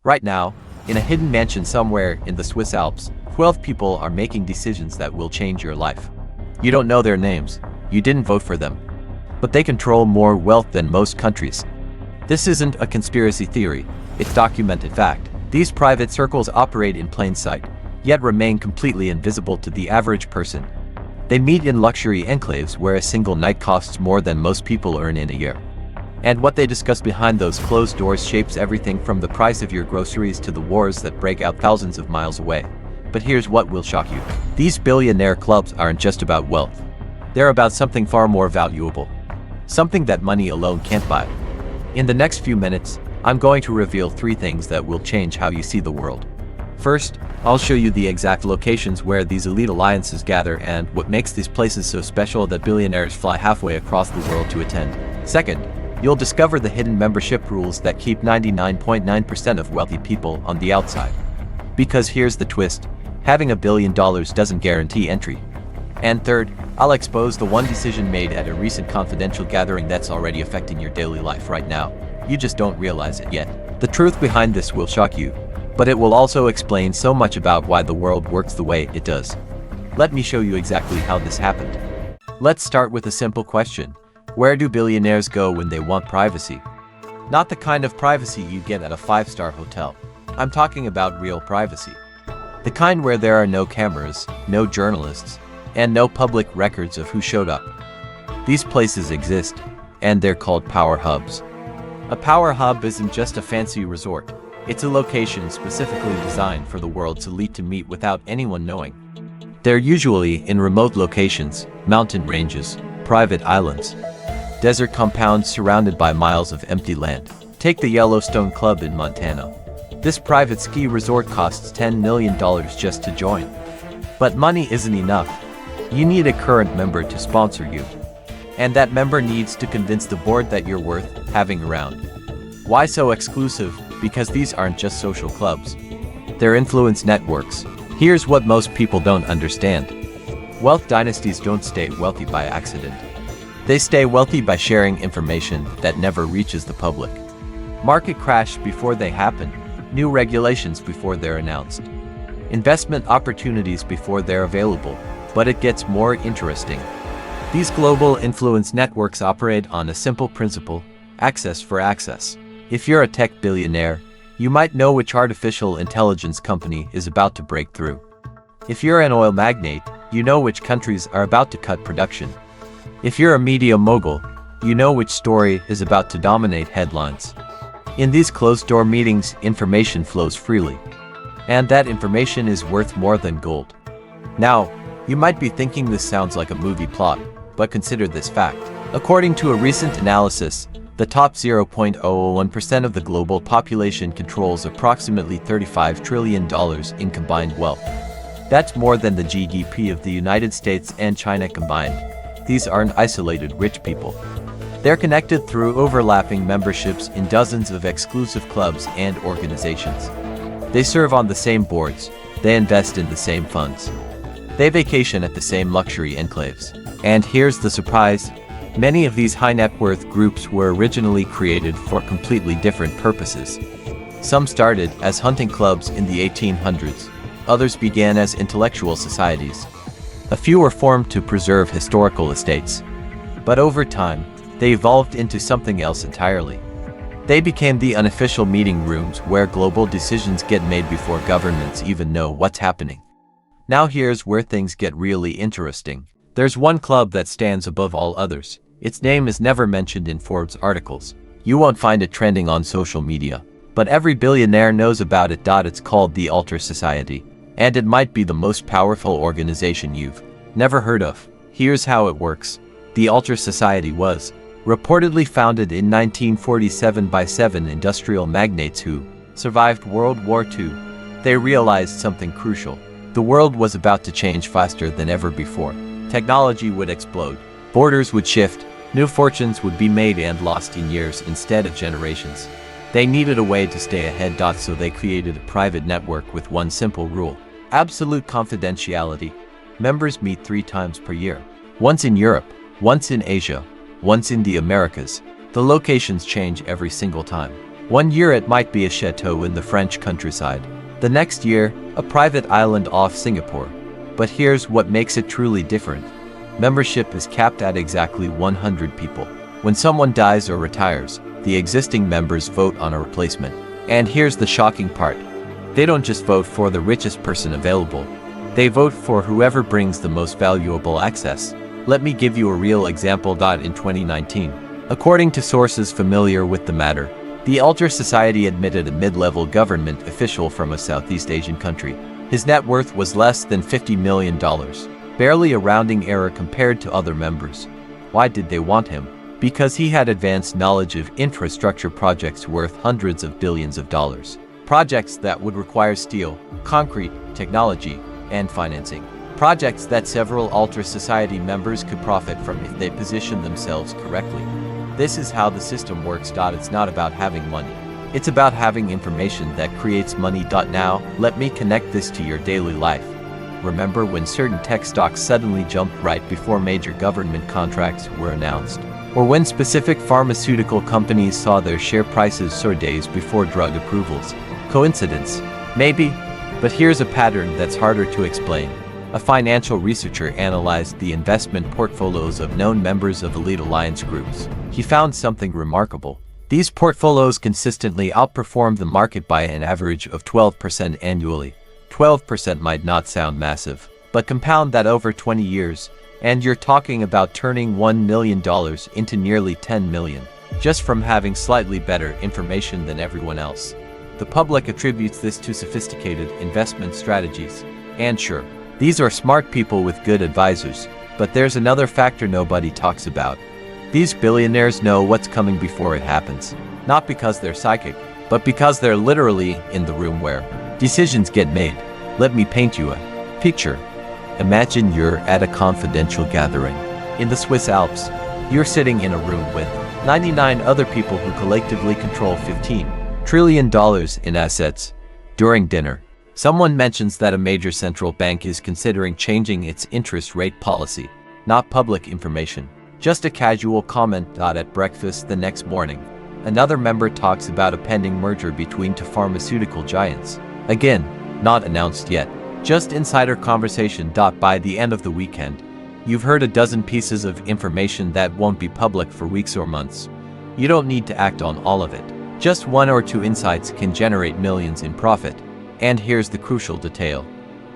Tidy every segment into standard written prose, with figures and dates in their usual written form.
Right now, in a hidden mansion somewhere in the Swiss Alps, 12 people are making decisions that will change your life. You don't know their names, you didn't vote for them, but they control more wealth than most countries. This isn't a conspiracy theory, it's documented fact. These private circles operate in plain sight, yet remain completely invisible to the average person. They meet in luxury enclaves where a single night costs more than most people earn in a year. And what they discuss behind those closed doors shapes everything from the price of your groceries to the wars that break out thousands of miles away. But here's what will shock you. These billionaire clubs aren't just about wealth. They're about something far more valuable. Something that money alone can't buy. In the next few minutes, I'm going to reveal 3 things that will change how you see the world. First, I'll show you the exact locations where these elite alliances gather and what makes these places so special that billionaires fly halfway across the world to attend. Second, you'll discover the hidden membership rules that keep 99.9% of wealthy people on the outside. Because here's the twist, having $1 billion doesn't guarantee entry. And third, I'll expose the one decision made at a recent confidential gathering that's already affecting your daily life right now. You just don't realize it yet. The truth behind this will shock you, but it will also explain so much about why the world works the way it does. Let me show you exactly how this happened. Let's start with a simple question. Where do billionaires go when they want privacy? Not the kind of privacy you get at a 5-star hotel. I'm talking about real privacy. The kind where there are no cameras, no journalists, and no public records of who showed up. These places exist, and they're called power hubs. A power hub isn't just a fancy resort. It's a location specifically designed for the world's elite to meet without anyone knowing. They're usually in remote locations, mountain ranges, private islands, desert compounds surrounded by miles of empty land. Take the Yellowstone Club in Montana. This private ski resort costs $10 million just to join. But money isn't enough. You need a current member to sponsor you. And that member needs to convince the board that you're worth having around. Why so exclusive? Because these aren't just social clubs. They're influence networks. Here's what most people don't understand. Wealth dynasties don't stay wealthy by accident. They stay wealthy by sharing information that never reaches the public. Market crash before they happen. New regulations before they're announced. Investment opportunities before they're available. But it gets more interesting. These global influence networks operate on a simple principle: access for access. If you're a tech billionaire, you might know which artificial intelligence company is about to break through. If you're an oil magnate, you know which countries are about to cut production. If you're a media mogul, you know which story is about to dominate headlines. In these closed-door meetings, information flows freely. And that information is worth more than gold. Now, you might be thinking this sounds like a movie plot, but consider this fact. According to a recent analysis, the top 0.001% of the global population controls approximately $35 trillion in combined wealth. That's more than the GDP of the United States and China combined. These aren't isolated rich people. They're connected through overlapping memberships in dozens of exclusive clubs and organizations. They serve on the same boards. They invest in the same funds. They vacation at the same luxury enclaves. And here's the surprise. Many of these high net worth groups were originally created for completely different purposes. Some started as hunting clubs in the 1800s. Others began as intellectual societies. A few were formed to preserve historical estates. But over time, they evolved into something else entirely. They became the unofficial meeting rooms where global decisions get made before governments even know what's happening. Now here's where things get really interesting. There's one club that stands above all others. Its name is never mentioned in Forbes articles. You won't find it trending on social media. But every billionaire knows about it. It's called the Ultra Society. And it might be the most powerful organization you've never heard of. Here's how it works. The Ultra Society was reportedly founded in 1947 by 7 industrial magnates who survived World War II. They realized something crucial. The world was about to change faster than ever before. Technology would explode. Borders would shift. New fortunes would be made and lost in years instead of generations. They needed a way to stay ahead. So they created a private network with one simple rule: absolute confidentiality. Members meet 3 times per year. Once in Europe, once in Asia, once in the Americas. The locations change every single time. One year it might be a chateau in the French countryside. The next year, a private island off Singapore. But here's what makes it truly different. Membership is capped at exactly 100 people. When someone dies or retires, the existing members vote on a replacement. And here's the shocking part. They don't just vote for the richest person available. They vote for whoever brings the most valuable access. Let me give you a real example. In 2019, according to sources familiar with the matter, the Altar Society admitted a mid-level government official from a Southeast Asian country. His net worth was less than $50 million, barely a rounding error compared to other members. Why did they want him? Because he had advanced knowledge of infrastructure projects worth hundreds of billions of dollars. Projects that would require steel, concrete, technology, and financing. Projects that several Altar Society members could profit from if they positioned themselves correctly. This is how the system works. It's not about having money. It's about having information that creates money. Now, let me connect this to your daily life. Remember when certain tech stocks suddenly jumped right before major government contracts were announced? Or when specific pharmaceutical companies saw their share prices soar days before drug approvals? Coincidence? Maybe. But here's a pattern that's harder to explain. A financial researcher analyzed the investment portfolios of known members of elite alliance groups. He found something remarkable. These portfolios consistently outperformed the market by an average of 12% annually. 12% might not sound massive, but compound that over 20 years, and you're talking about turning $1 million into nearly 10 million, just from having slightly better information than everyone else. The public attributes this to sophisticated investment strategies. And sure, these are smart people with good advisors, but there's another factor nobody talks about. These billionaires know what's coming before it happens. Not because they're psychic, but because they're literally in the room where decisions get made. Let me paint you a picture. Imagine you're at a confidential gathering in the Swiss Alps. You're sitting in a room with 99 other people who collectively control $15 trillion in assets. During dinner, someone mentions that a major central bank is considering changing its interest rate policy. Not public information, just a casual comment. At breakfast the next morning, another member talks about a pending merger between two pharmaceutical giants. Again, not announced yet, just insider conversation. By the end of the weekend, you've heard a dozen pieces of information that won't be public for weeks or months. You don't need to act on all of it. Just one or two insights can generate millions in profit. And here's the crucial detail.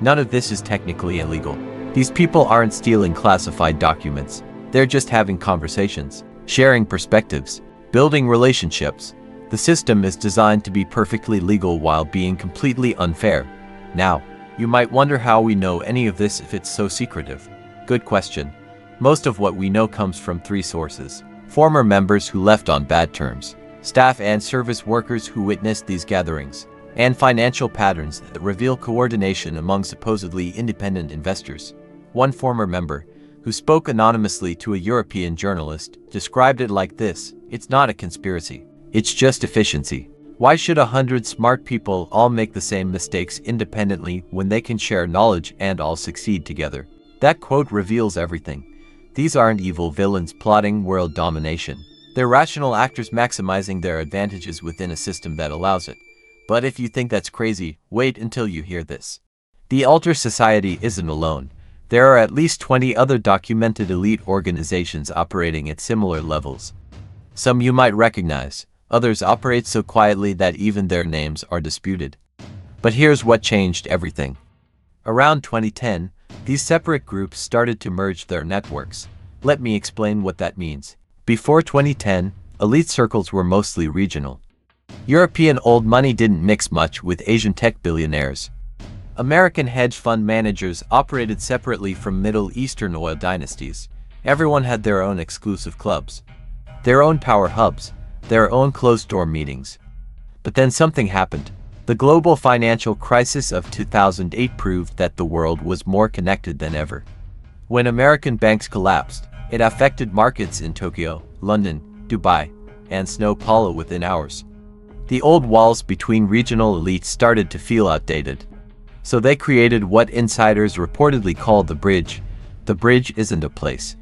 None of this is technically illegal. These people aren't stealing classified documents. They're just having conversations, sharing perspectives, building relationships. The system is designed to be perfectly legal while being completely unfair. Now, you might wonder how we know any of this if it's so secretive. Good question. Most of what we know comes from three sources: former members who left on bad terms, staff and service workers who witnessed these gatherings, and financial patterns that reveal coordination among supposedly independent investors. One former member, who spoke anonymously to a European journalist, described it like this: "It's not a conspiracy. It's just efficiency. Why should 100 smart people all make the same mistakes independently when they can share knowledge and all succeed together?" That quote reveals everything. These aren't evil villains plotting world domination. They're rational actors maximizing their advantages within a system that allows it. But if you think that's crazy, wait until you hear this. The Altar Society isn't alone. There are at least 20 other documented elite organizations operating at similar levels. Some you might recognize, others operate so quietly that even their names are disputed. But here's what changed everything. Around 2010, these separate groups started to merge their networks. Let me explain what that means. Before 2010, elite circles were mostly regional. European old money didn't mix much with Asian tech billionaires. American hedge fund managers operated separately from Middle Eastern oil dynasties. Everyone had their own exclusive clubs, their own power hubs, their own closed-door meetings. But then something happened. The global financial crisis of 2008 proved that the world was more connected than ever. When American banks collapsed, it affected markets in Tokyo, London, Dubai, and São Paulo within hours. The old walls between regional elites started to feel outdated. So they created what insiders reportedly call the bridge. The bridge isn't a place.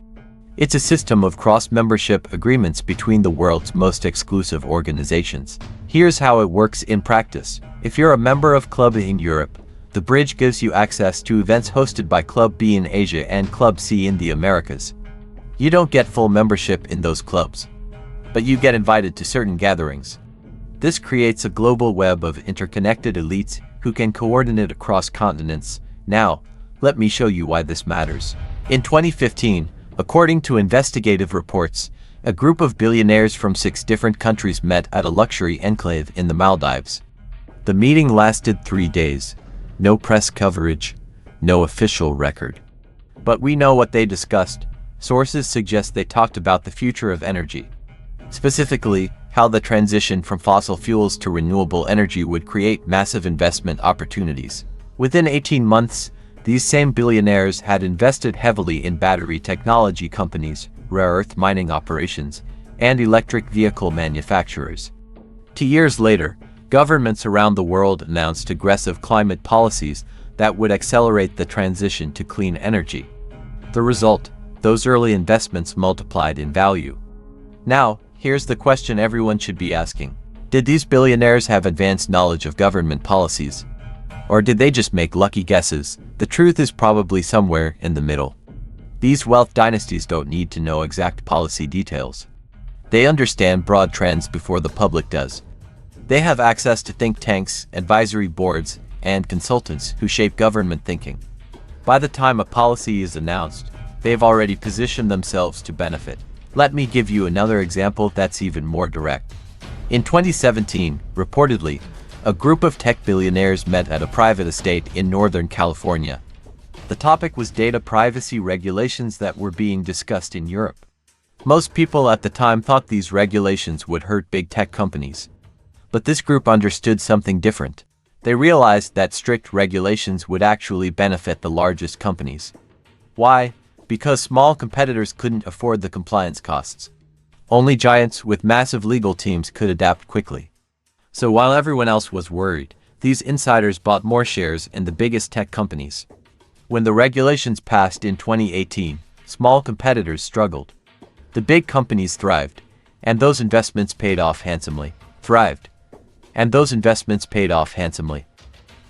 It's a system of cross-membership agreements between the world's most exclusive organizations. Here's how it works in practice. If you're a member of Club A in Europe, the bridge gives you access to events hosted by Club B in Asia and Club C in the Americas. You don't get full membership in those clubs, but you get invited to certain gatherings. This creates a global web of interconnected elites who can coordinate across continents. Now, let me show you why this matters. In 2015, according to investigative reports, a group of billionaires from 6 different countries met at a luxury enclave in the Maldives. The meeting lasted 3 days. No press coverage, no official record. But we know what they discussed. Sources suggest they talked about the future of energy. Specifically, how the transition from fossil fuels to renewable energy would create massive investment opportunities. Within 18 months, these same billionaires had invested heavily in battery technology companies, rare earth mining operations, and electric vehicle manufacturers. 2 years later, governments around the world announced aggressive climate policies that would accelerate the transition to clean energy. The result, those early investments multiplied in value. Now, here's the question everyone should be asking. Did these billionaires have advanced knowledge of government policies? Or did they just make lucky guesses? The truth is probably somewhere in the middle. These wealth dynasties don't need to know exact policy details. They understand broad trends before the public does. They have access to think tanks, advisory boards, and consultants who shape government thinking. By the time a policy is announced, they've already positioned themselves to benefit. Let me give you another example that's even more direct. In 2017, reportedly, a group of tech billionaires met at a private estate in Northern California. The topic was data privacy regulations that were being discussed in Europe. Most people at the time thought these regulations would hurt big tech companies. But this group understood something different. They realized that strict regulations would actually benefit the largest companies. Why? Because small competitors couldn't afford the compliance costs. Only giants with massive legal teams could adapt quickly. So while everyone else was worried, these insiders bought more shares in the biggest tech companies. When the regulations passed in 2018, small competitors struggled. The big companies thrived, and those investments paid off handsomely.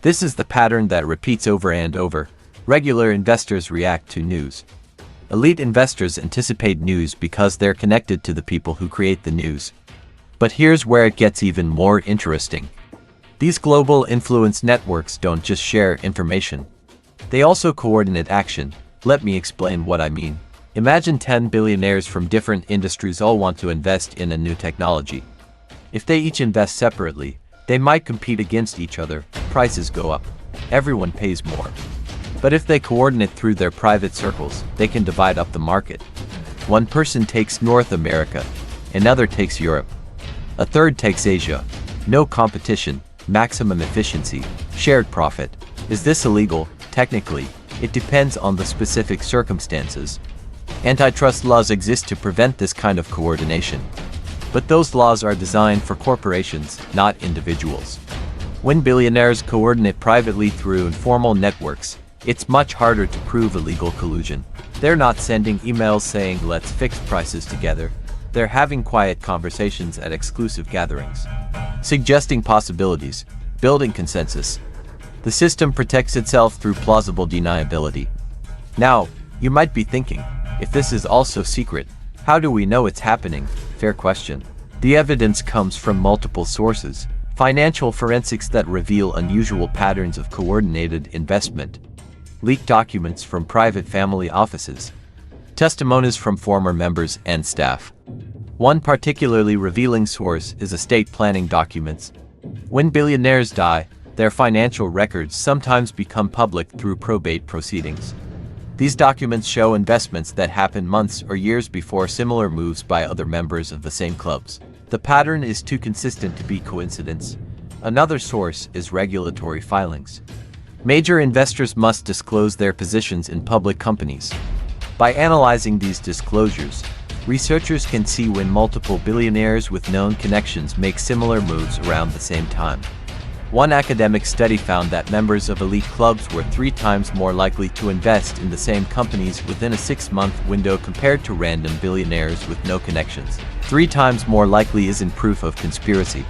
This is the pattern that repeats over and over. Regular investors react to news. Elite investors anticipate news because they're connected to the people who create the news. But here's where it gets even more interesting. These global influence networks don't just share information. They also coordinate action. Let me explain what I mean. Imagine 10 billionaires from different industries all want to invest in a new technology. If they each invest separately, they might compete against each other. Prices go up. Everyone pays more. But if they coordinate through their private circles, they can divide up the market. One person takes North America, another takes Europe, a third takes Asia. No competition, maximum efficiency, shared profit. Is this illegal? Technically, it depends on the specific circumstances. Antitrust laws exist to prevent this kind of coordination. But those laws are designed for corporations, not individuals. When billionaires coordinate privately through informal networks, it's much harder to prove illegal collusion. They're not sending emails saying let's fix prices together. They're having quiet conversations at exclusive gatherings, suggesting possibilities, building consensus. The system protects itself through plausible deniability. Now, you might be thinking, if this is also secret, how do we know it's happening? Fair question. The evidence comes from multiple sources. Financial forensics that reveal unusual patterns of coordinated investment. Leaked documents from private family offices. Testimonies from former members and staff. One particularly revealing source is estate planning documents. When billionaires die, their financial records sometimes become public through probate proceedings. These documents show investments that happen months or years before similar moves by other members of the same clubs. The pattern is too consistent to be coincidence. Another source is regulatory filings. Major investors must disclose their positions in public companies. By analyzing these disclosures, researchers can see when multiple billionaires with known connections make similar moves around the same time. One academic study found that members of elite clubs were 3 times more likely to invest in the same companies within a 6-month window compared to random billionaires with no connections. 3 times more likely isn't proof of conspiracy,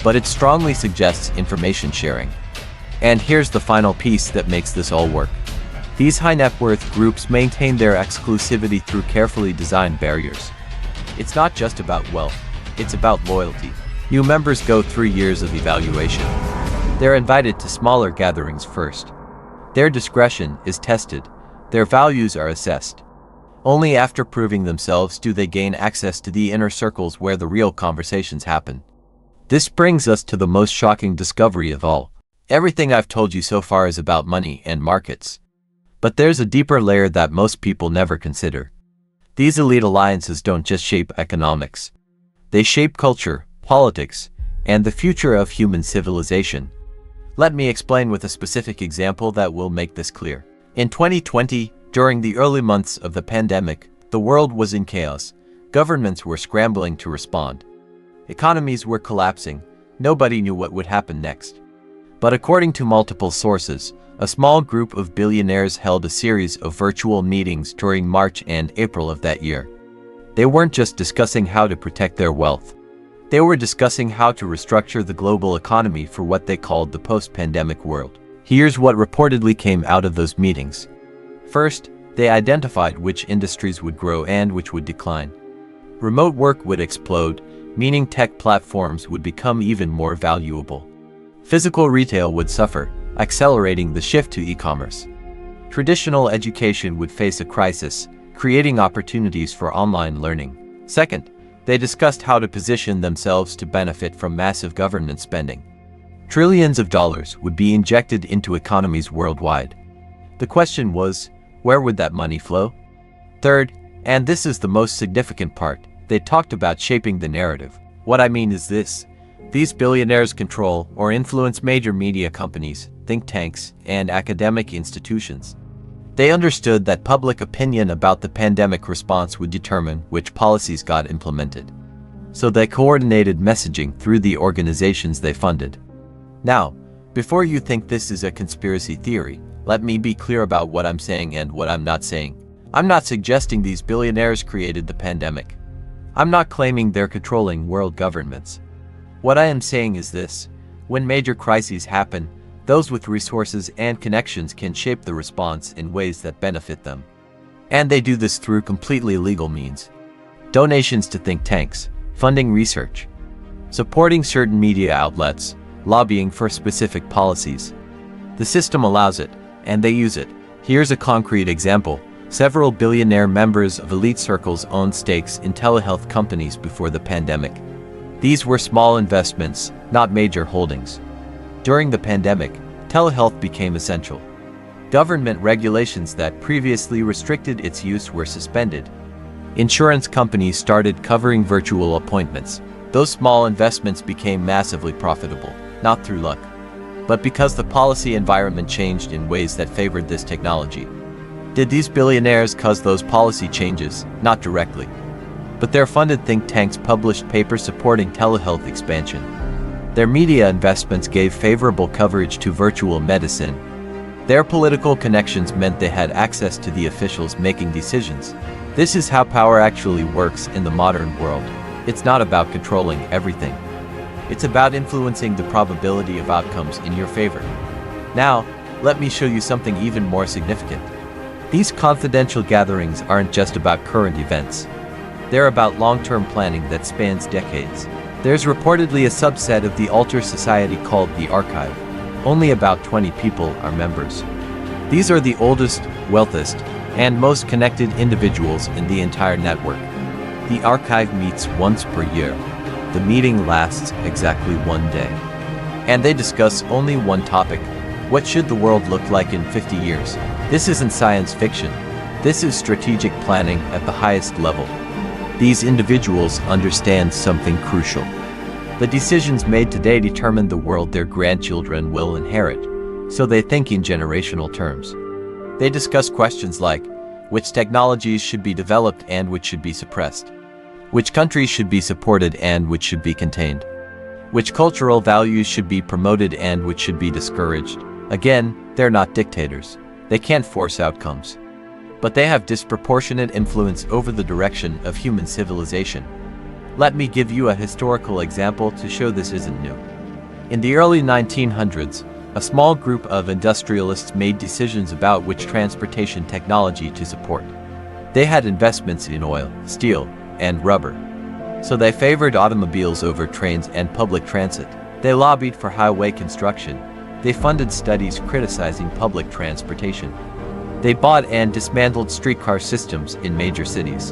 but it strongly suggests information sharing. And here's the final piece that makes this all work. These high net worth groups maintain their exclusivity through carefully designed barriers. It's not just about wealth, it's about loyalty. New members go through years of evaluation. They're invited to smaller gatherings first. Their discretion is tested. Their values are assessed. Only after proving themselves do they gain access to the inner circles where the real conversations happen. This brings us to the most shocking discovery of all. Everything I've told you so far is about money and markets. But there's a deeper layer that most people never consider. These elite alliances don't just shape economics. They shape culture, politics, and the future of human civilization. Let me explain with a specific example that will make this clear. In 2020, during the early months of the pandemic, the world was in chaos. Governments were scrambling to respond. Economies were collapsing. Nobody knew what would happen next. But according to multiple sources, a small group of billionaires held a series of virtual meetings during March and April of that year. They weren't just discussing how to protect their wealth. They were discussing how to restructure the global economy for what they called the post-pandemic world. Here's what reportedly came out of those meetings. First, they identified which industries would grow and which would decline. Remote work would explode, meaning tech platforms would become even more valuable. Physical retail would suffer, accelerating the shift to e-commerce. Traditional education would face a crisis, creating opportunities for online learning. Second, they discussed how to position themselves to benefit from massive government spending. Trillions of dollars would be injected into economies worldwide. The question was, where would that money flow? Third, and this is the most significant part, they talked about shaping the narrative. What I mean is this. These billionaires control or influence major media companies, think tanks, and academic institutions. They understood that public opinion about the pandemic response would determine which policies got implemented. So they coordinated messaging through the organizations they funded. Now, before you think this is a conspiracy theory, let me be clear about what I'm saying and what I'm not saying. I'm not suggesting these billionaires created the pandemic. I'm not claiming they're controlling world governments. What I am saying is this: when major crises happen, those with resources and connections can shape the response in ways that benefit them. And they do this through completely legal means. Donations to think tanks, funding research, supporting certain media outlets, lobbying for specific policies. The system allows it, and they use it. Here's a concrete example. Several billionaire members of elite circles owned stakes in telehealth companies before the pandemic. These were small investments, not major holdings. During the pandemic, telehealth became essential. Government regulations that previously restricted its use were suspended. Insurance companies started covering virtual appointments. Those small investments became massively profitable, not through luck, but because the policy environment changed in ways that favored this technology. Did these billionaires cause those policy changes? Not directly. But their funded think tanks published papers supporting telehealth expansion. Their media investments gave favorable coverage to virtual medicine. Their political connections meant they had access to the officials making decisions. This is how power actually works in the modern world. It's not about controlling everything. It's about influencing the probability of outcomes in your favor. Now, let me show you something even more significant. These confidential gatherings aren't just about current events. They're about long-term planning that spans decades. There's reportedly a subset of the altar society called the Archive. Only about 20 people are members. These are the oldest, wealthiest, and most connected individuals in the entire network. The Archive meets once per year. The meeting lasts exactly 1 day. And they discuss only one topic: what should the world look like in 50 years? This isn't science fiction. This is strategic planning at the highest level. These individuals understand something crucial. The decisions made today determine the world their grandchildren will inherit, so they think in generational terms. They discuss questions like, which technologies should be developed and which should be suppressed? Which countries should be supported and which should be contained? which cultural values should be promoted and which should be discouraged. Again, they're not dictators. They can't force outcomes. But they have disproportionate influence over the direction of human civilization. Let me give you a historical example to show this isn't new. In the early 1900s, a small group of industrialists made decisions about which transportation technology to support. They had investments in oil, steel, and rubber. So they favored automobiles over trains and public transit. They lobbied for highway construction. They funded studies criticizing public transportation. They bought and dismantled streetcar systems in major cities.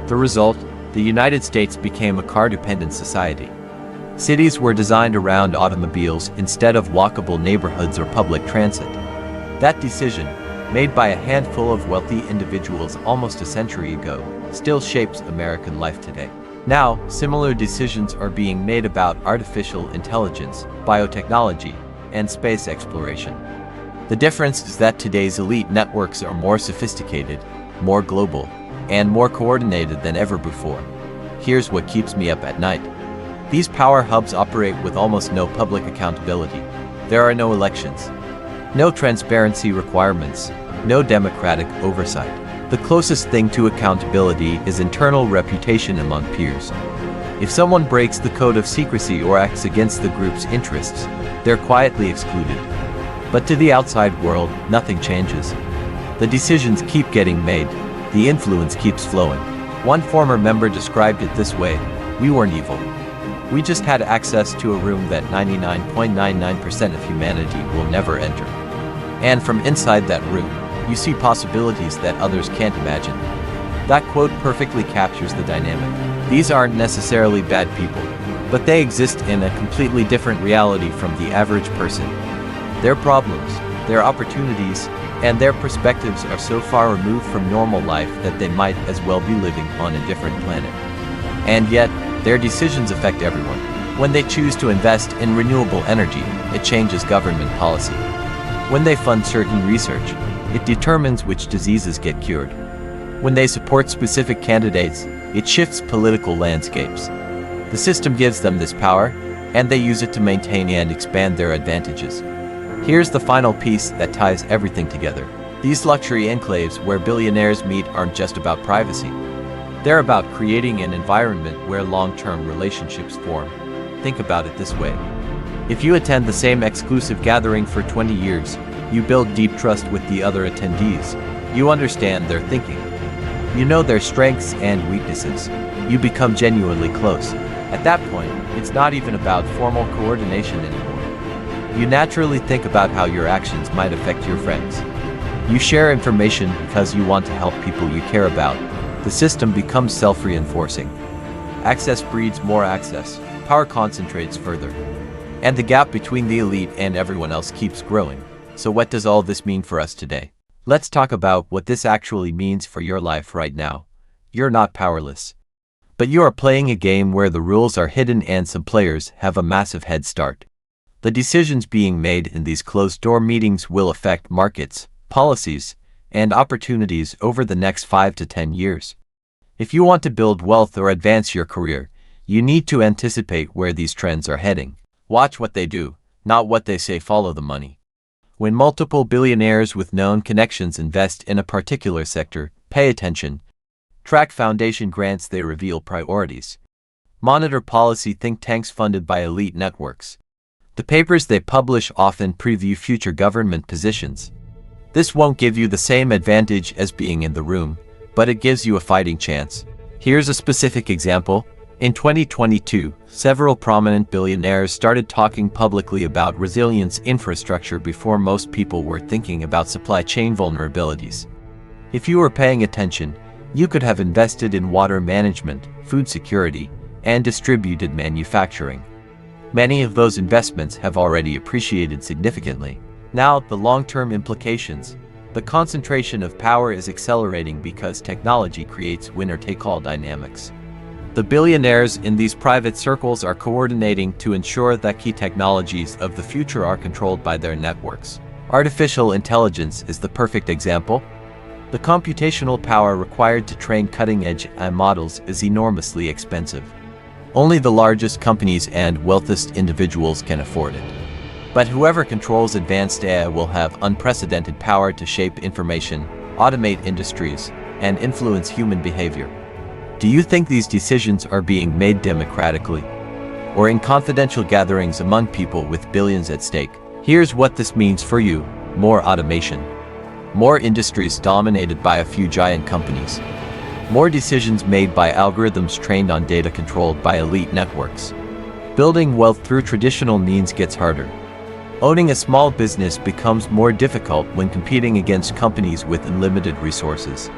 The result? The United States became a car-dependent society. Cities were designed around automobiles instead of walkable neighborhoods or public transit. That decision, made by a handful of wealthy individuals almost a century ago, still shapes American life today. Now, similar decisions are being made about artificial intelligence, biotechnology, and space exploration. The difference is that today's elite networks are more sophisticated, more global, and more coordinated than ever before. Here's what keeps me up at night. These power hubs operate with almost no public accountability. There are no elections, no transparency requirements, no democratic oversight. The closest thing to accountability is internal reputation among peers. If someone breaks the code of secrecy or acts against the group's interests, they're quietly excluded. But to the outside world, nothing changes. The decisions keep getting made, the influence keeps flowing. One former member described it this way: "We weren't evil. We just had access to a room that 99.99% of humanity will never enter. And from inside that room, you see possibilities that others can't imagine." That quote perfectly captures the dynamic. These aren't necessarily bad people, but they exist in a completely different reality from the average person. Their problems, their opportunities, and their perspectives are so far removed from normal life that they might as well be living on a different planet. And yet, their decisions affect everyone. When they choose to invest in renewable energy, it changes government policy. When they fund certain research, it determines which diseases get cured. When they support specific candidates, it shifts political landscapes. The system gives them this power, and they use it to maintain and expand their advantages. Here's the final piece that ties everything together. These luxury enclaves where billionaires meet aren't just about privacy. They're about creating an environment where long-term relationships form. Think about it this way. If you attend the same exclusive gathering for 20 years, you build deep trust with the other attendees. You understand their thinking. You know their strengths and weaknesses. You become genuinely close. At that point, it's not even about formal coordination anymore. You naturally think about how your actions might affect your friends. You share information because you want to help people you care about. The system becomes self-reinforcing. Access breeds more access. Power concentrates further. And the gap between the elite and everyone else keeps growing. So what does all this mean for us today? Let's talk about what this actually means for your life right now. You're not powerless. But you are playing a game where the rules are hidden and some players have a massive head start. The decisions being made in these closed-door meetings will affect markets, policies, and opportunities over the next 5 to 10 years. If you want to build wealth or advance your career, you need to anticipate where these trends are heading. Watch what they do, not what they say. Follow the money. When multiple billionaires with known connections invest in a particular sector, pay attention. Track foundation grants. They reveal priorities. Monitor policy think tanks funded by elite networks. The papers they publish often preview future government positions. This won't give you the same advantage as being in the room, but it gives you a fighting chance. Here's a specific example. In 2022, several prominent billionaires started talking publicly about resilience infrastructure before most people were thinking about supply chain vulnerabilities. If you were paying attention, you could have invested in water management, food security, and distributed manufacturing. Many of those investments have already appreciated significantly. Now, the long-term implications. The concentration of power is accelerating because technology creates winner-take-all dynamics. The billionaires in these private circles are coordinating to ensure that key technologies of the future are controlled by their networks. Artificial intelligence is the perfect example. The computational power required to train cutting-edge AI models is enormously expensive. Only the largest companies and wealthiest individuals can afford it. But whoever controls advanced AI will have unprecedented power to shape information, automate industries, and influence human behavior. Do you think these decisions are being made democratically, or in confidential gatherings among people with billions at stake? Here's what this means for you: more automation, more industries dominated by a few giant companies, more decisions made by algorithms trained on data controlled by elite networks. Building wealth through traditional means gets harder. Owning a small business becomes more difficult when competing against companies with unlimited resources.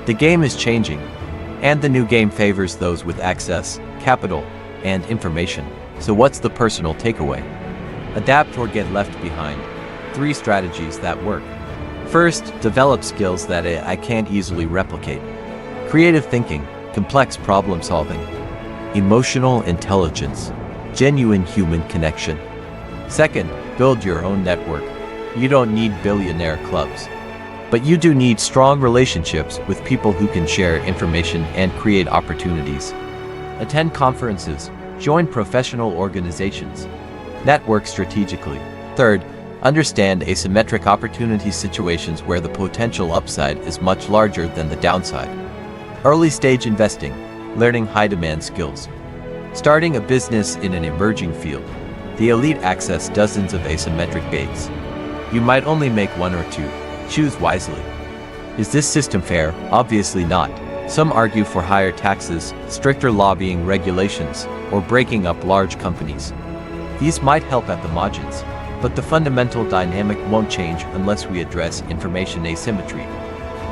The game is changing, and the new game favors those with access, capital, and information. So what's the personal takeaway? Adapt or get left behind. 3 strategies that work. First, develop skills that AI can't easily replicate. Creative thinking, complex problem solving, emotional intelligence, genuine human connection. Second, build your own network. You don't need billionaire clubs, but you do need strong relationships with people who can share information and create opportunities. Attend conferences, join professional organizations, network strategically. Third, understand asymmetric opportunity situations where the potential upside is much larger than the downside. Early stage investing, learning high-demand skills. Starting a business in an emerging field. The elite access dozens of asymmetric gates. You might only make 1 or 2. Choose wisely. Is this system fair? Obviously not. Some argue for higher taxes, stricter lobbying regulations, or breaking up large companies. These might help at the margins, but the fundamental dynamic won't change unless we address information asymmetry.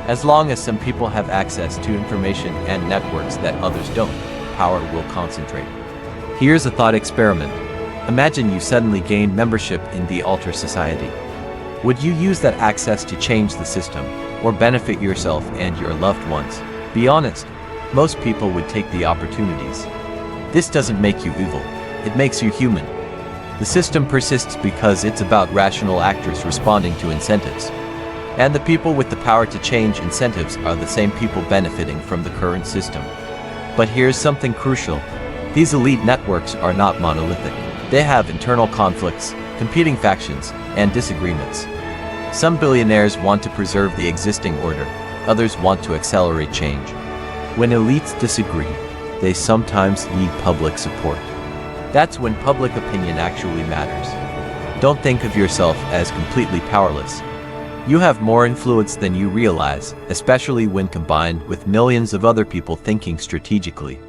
As long as some people have access to information and networks that others don't, power will concentrate. Here's a thought experiment. Imagine you suddenly gain membership in the Alter Society. Would you use that access to change the system, or benefit yourself and your loved ones? Be honest, most people would take the opportunities. This doesn't make you evil, it makes you human. The system persists because it's about rational actors responding to incentives. And the people with the power to change incentives are the same people benefiting from the current system. But here's something crucial. These elite networks are not monolithic. They have internal conflicts, competing factions, and disagreements. Some billionaires want to preserve the existing order, others want to accelerate change. When elites disagree, they sometimes need public support. That's when public opinion actually matters. Don't think of yourself as completely powerless. You have more influence than you realize, especially when combined with millions of other people thinking strategically.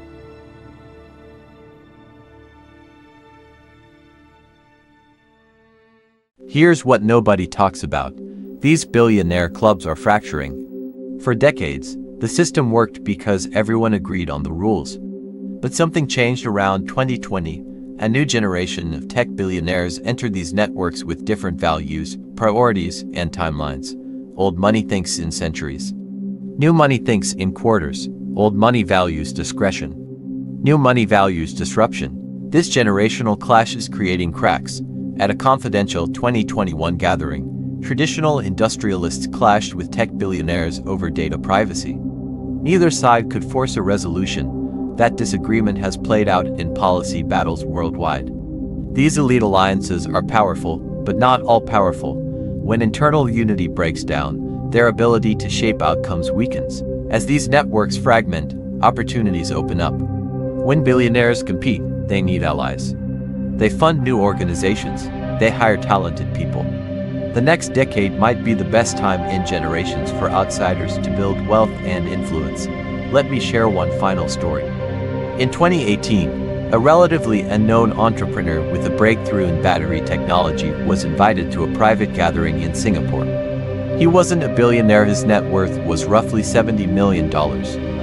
Here's what nobody talks about. These billionaire clubs are fracturing. For decades, the system worked because everyone agreed on the rules. But something changed around 2020. A new generation of tech billionaires entered these networks with different values, priorities, and timelines. Old money thinks in centuries. New money thinks in quarters. Old money values discretion. New money values disruption. This generational clash is creating cracks. At a confidential 2021 gathering, traditional industrialists clashed with tech billionaires over data privacy. Neither side could force a resolution. That disagreement has played out in policy battles worldwide. These elite alliances are powerful, but not all-powerful. When internal unity breaks down, their ability to shape outcomes weakens. As these networks fragment, opportunities open up. When billionaires compete, they need allies. They fund new organizations. They hire talented people. The next decade might be the best time in generations for outsiders to build wealth and influence. Let me share one final story. In 2018, a relatively unknown entrepreneur with a breakthrough in battery technology was invited to a private gathering in Singapore. He wasn't a billionaire. His net worth was roughly $70 million.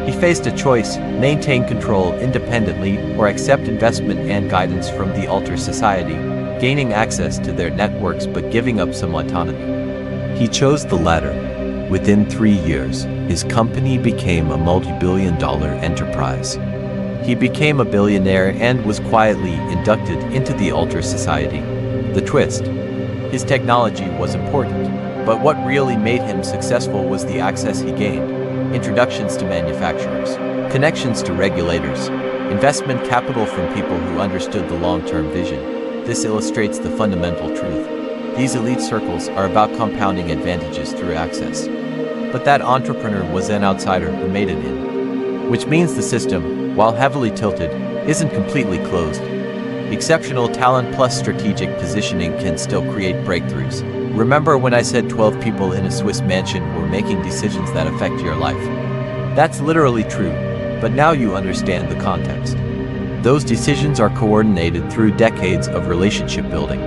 He faced a choice: maintain control independently or accept investment and guidance from the Alter Society, gaining access to their networks but giving up some autonomy. He chose the latter. Within 3 years, his company became a multi-billion-dollar enterprise. He became a billionaire and was quietly inducted into the Alter Society. The twist: his technology was important, but what really made him successful was the access he gained. Introductions to manufacturers, connections to regulators, Investment capital from people who understood the long-term vision. This illustrates the fundamental truth. These elite circles are about compounding advantages through access. But that entrepreneur was an outsider who made it in. Which means the system, while heavily tilted, isn't completely closed. Exceptional talent plus strategic positioning can still create breakthroughs. Remember when I said 12 people in a Swiss mansion were making decisions that affect your life? That's literally true, but now you understand the context. Those decisions are coordinated through decades of relationship building.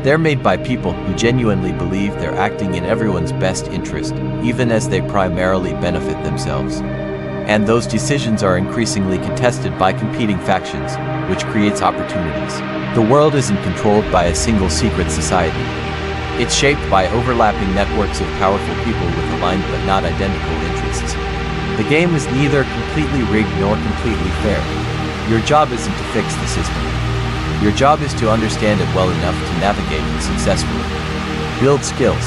They're made by people who genuinely believe they're acting in everyone's best interest, even as they primarily benefit themselves. And those decisions are increasingly contested by competing factions, which creates opportunities. The world isn't controlled by a single secret society. It's shaped by overlapping networks of powerful people with aligned but not identical interests. The game is neither completely rigged nor completely fair. Your job isn't to fix the system. Your job is to understand it well enough to navigate it successfully. Build skills,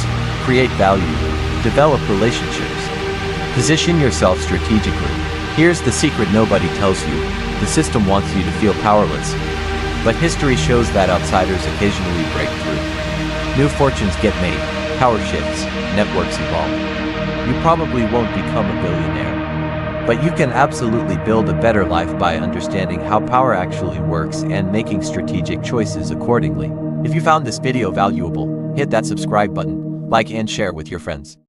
create value, develop relationships. Position yourself strategically. Here's the secret nobody tells you. The system wants you to feel powerless. But history shows that outsiders occasionally break through. New fortunes get made, power shifts, networks evolve. You probably won't become a billionaire, but you can absolutely build a better life by understanding how power actually works and making strategic choices accordingly. If you found this video valuable, hit that subscribe button, like and share with your friends.